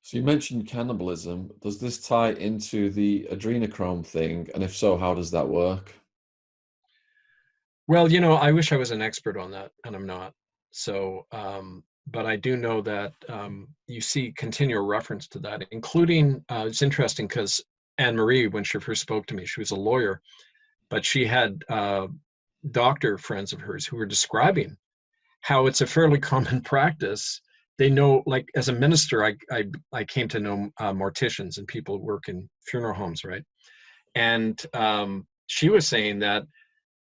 So you mentioned cannibalism. Does this tie into the adrenochrome thing? And if so, how does that work? Well, I wish I was an expert on that, and I'm not. So, but I do know that you see continual reference to that, including it's interesting because Anne Marie, when she first spoke to me, she was a lawyer, but she had doctor friends of hers who were describing how it's a fairly common practice. They know, like as a minister, I came to know morticians and people who work in funeral homes, right? And she was saying that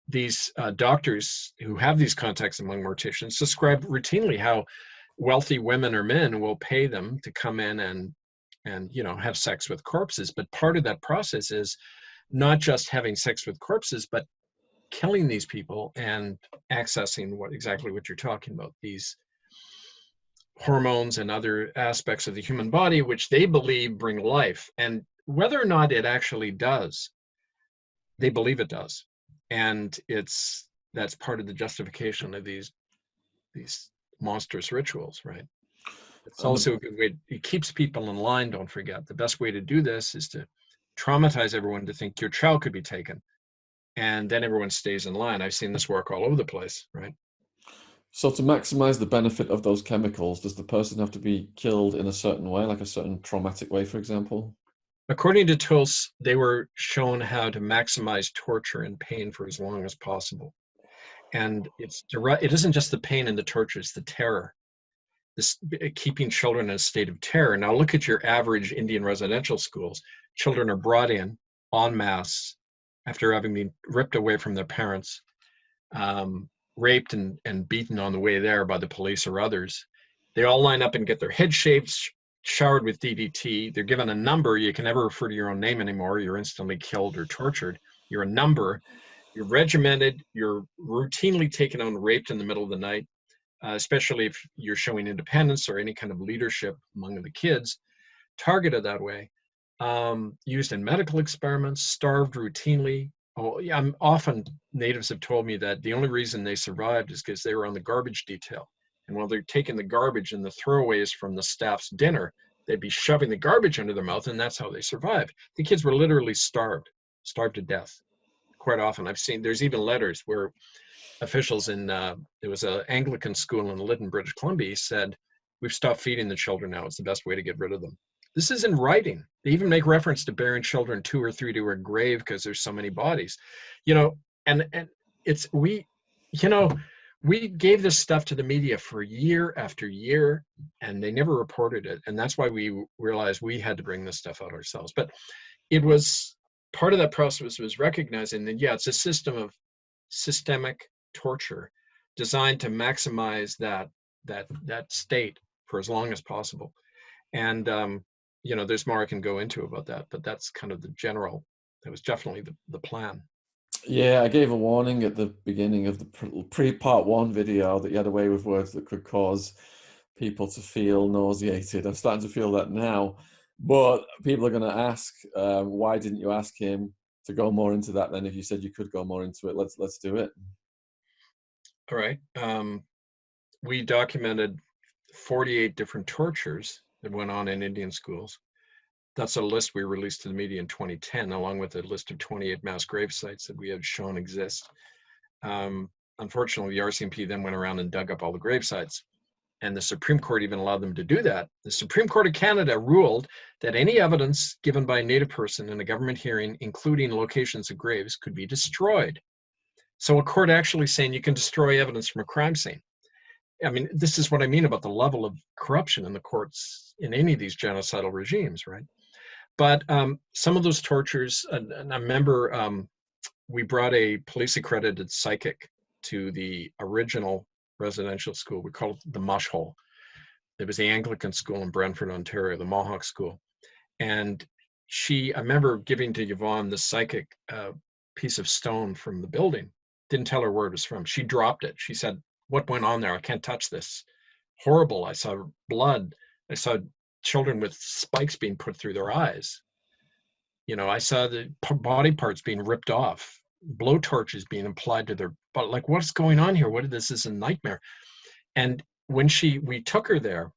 these doctors who have these contacts among morticians describe routinely how wealthy women or men will pay them to come in and have sex with corpses. But part of that process is not just having sex with corpses, but killing these people and accessing what you're talking about, these hormones and other aspects of the human body which they believe bring life. And whether or not it actually does, they believe it does. And that's part of the justification of these monstrous rituals, right? It's And the, also a good way. It keeps people in line. Don't forget, the best way to do this is to traumatize everyone to think your child could be taken, and then everyone stays in line. I've seen this work all over the place, right? so to maximize the benefit of those chemicals, does the person have to be killed in a certain way, like a certain traumatic way, for example? According to Tulse, they were shown how to maximize torture and pain for as long as possible. And it isn't just the pain and the torture, it's the terror, this keeping children in a state of terror. Now look at your average Indian residential schools. Children are brought in en masse after having been ripped away from their parents, raped and beaten on the way there by the police or others. They all line up and get their head shaved, showered with DDT. They're given a number. You can never refer to your own name anymore. You're instantly killed or tortured. You're a number. You're regimented. You're routinely taken out and raped in the middle of the night, especially if you're showing independence or any kind of leadership among the kids, targeted that way. Used in medical experiments, starved routinely. Oh, yeah, often natives have told me that the only reason they survived is because they were on the garbage detail. And while they're taking the garbage and the throwaways from the staff's dinner, they'd be shoving the garbage under their mouth, and that's how they survived. The kids were literally starved to death. Quite often, I've seen there's even letters where officials in it was an Anglican school in Lytton, British Columbia, said, "We've stopped feeding the children now. It's the best way to get rid of them." This is in writing. They even make reference to burying children 2 or 3 to a grave because there's so many bodies, you know. And it's you know, we gave this stuff to the media for year after year, and they never reported it. And that's why we realized we had to bring this stuff out ourselves. But it was part of that process was recognizing that yeah, it's a system of systemic torture designed to maximize that state for as long as possible. And there's more I can go into about that, but that's kind of the general. That was definitely the plan. Yeah, I gave a warning at the beginning of the pre-part one video that you had a way with words that could cause people to feel nauseated. I'm starting to feel that now, but people are going to ask, why didn't you ask him to go more into that? Then, if you said you could go more into it, let's do it. All right. We documented 48 different tortures that went on in Indian schools. That's a list we released to the media in 2010, along with a list of 28 mass grave sites that we had shown exist. Unfortunately, the RCMP then went around and dug up all the grave sites, and the Supreme Court even allowed them to do that. The Supreme Court of Canada ruled that any evidence given by a Native person in a government hearing, including locations of graves, could be destroyed. So a court actually saying you can destroy evidence from a crime scene. I mean, this is what I mean about the level of corruption in the courts in any of these genocidal regimes, right? But some of those tortures, and I remember we brought a police accredited psychic to the original residential school. We called it the Mush Hole. It was the Anglican school in Brantford, Ontario, the Mohawk school. And I remember giving to Yvonne the psychic piece of stone from the building. Didn't tell her where it was from. She dropped it. She said, "What went on there? I can't touch this. Horrible. I saw blood. I saw children with spikes being put through their eyes. I saw the body parts being ripped off, blow torches being applied to their, but like, what's going on here? This is a nightmare." And when we took her there,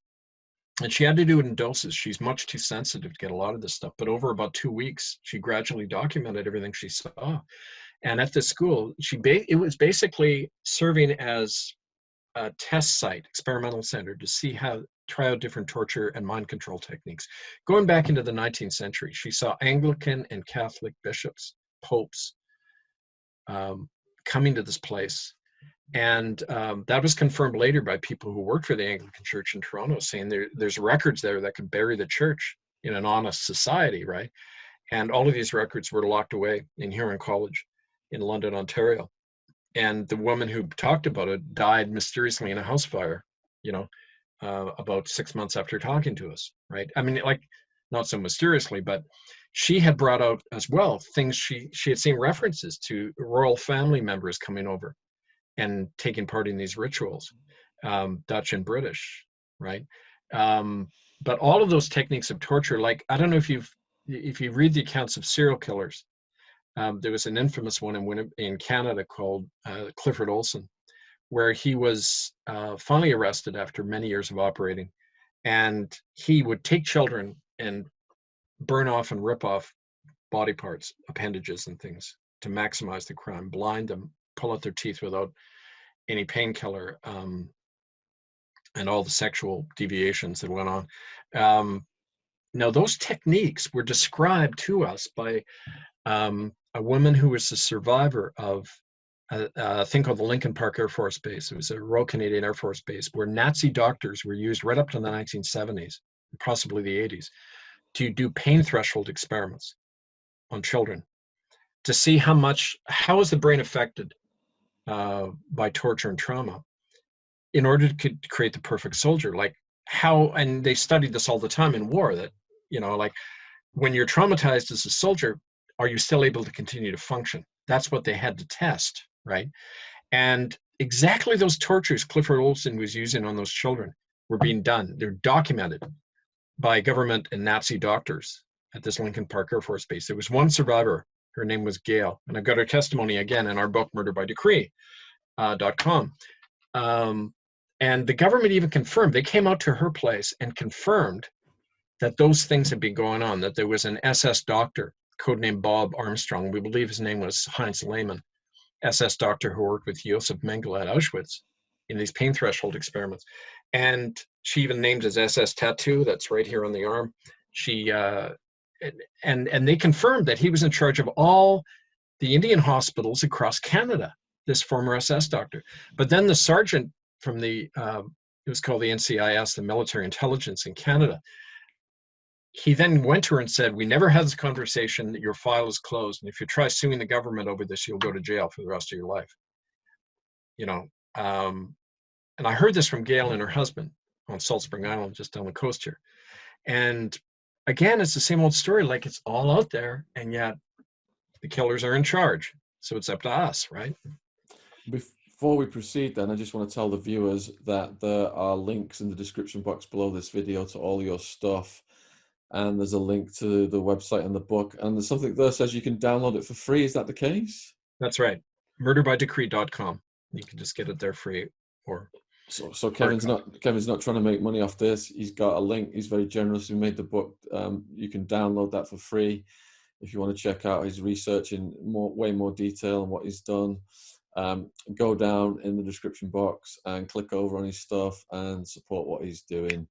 And she had to do it in doses. She's much too sensitive to get a lot of this stuff. But over about 2 weeks, she gradually documented everything she saw. And at the school, it was basically serving as a test site, experimental center, to see how try out different torture and mind control techniques. Going back into the 19th century, she saw Anglican and Catholic bishops, popes, coming to this place. And that was confirmed later by people who worked for the Anglican Church in Toronto, saying there's records there that could bury the church in an honest society, right? And all of these records were locked away in Huron College in London, Ontario. And the woman who talked about it died mysteriously in a house fire, about 6 months after talking to us, right? I mean, like, not so mysteriously, but she had brought out as well things she had seen references to royal family members coming over and taking part in these rituals, Dutch and British, right? But all of those techniques of torture, like, I don't know if you read the accounts of serial killers, there was an infamous one in Canada called Clifford Olson, where he was finally arrested after many years of operating, and he would take children and burn off and rip off body parts, appendages and things to maximize the crime, blind them, pull out their teeth without any painkiller, and all the sexual deviations that went on. Now, those techniques were described to us by a woman who was a survivor of a thing called the Lincoln Park Air Force Base. It was a Royal Canadian Air Force Base where Nazi doctors were used right up to the 1970s, possibly the 80s, to do pain threshold experiments on children to see how is the brain affected by torture and trauma in order to create the perfect soldier. Like how, and they studied this all the time in war, that, like, when you're traumatized as a soldier, are you still able to continue to function? That's what they had to test, right? And exactly those tortures Clifford Olson was using on those children were being done. They're documented by government and Nazi doctors at this Lincoln Park Air Force Base. There was one survivor. Her name was Gail. And I've got her testimony again in our book, murderbydecree.com. And the government even confirmed, they came out to her place and confirmed that those things had been going on, that there was an SS doctor, codenamed Bob Armstrong. We believe his name was Heinz Lehmann, SS doctor who worked with Josef Mengele at Auschwitz in these pain threshold experiments. And she even named his SS tattoo that's right here on the arm. She and they confirmed that he was in charge of all the Indian hospitals across Canada, this former SS doctor. But then the sergeant from it was called the NCIS, the Military Intelligence in Canada, he then went to her and said, we never had this conversation, your file is closed, and if you try suing the government over this, you'll go to jail for the rest of your life. And I heard this from Gail and her husband on Salt Spring Island, just down the coast here. And again, it's the same old story, like, it's all out there, and yet the killers are in charge. So it's up to us, right? Before we proceed, then, I just want to tell the viewers that there are links in the description box below this video to all your stuff. And there's a link to the website and the book. And there's something there that says you can download it for free. Is that the case? That's right. Murderbydecree.com. You can just get it there free. So Kevin's not trying to make money off this. He's got a link. He's very generous. He made the book. You can download that for free if you want to check out his research in way more detail on what he's done. Go down in the description box and click over on his stuff and support what he's doing.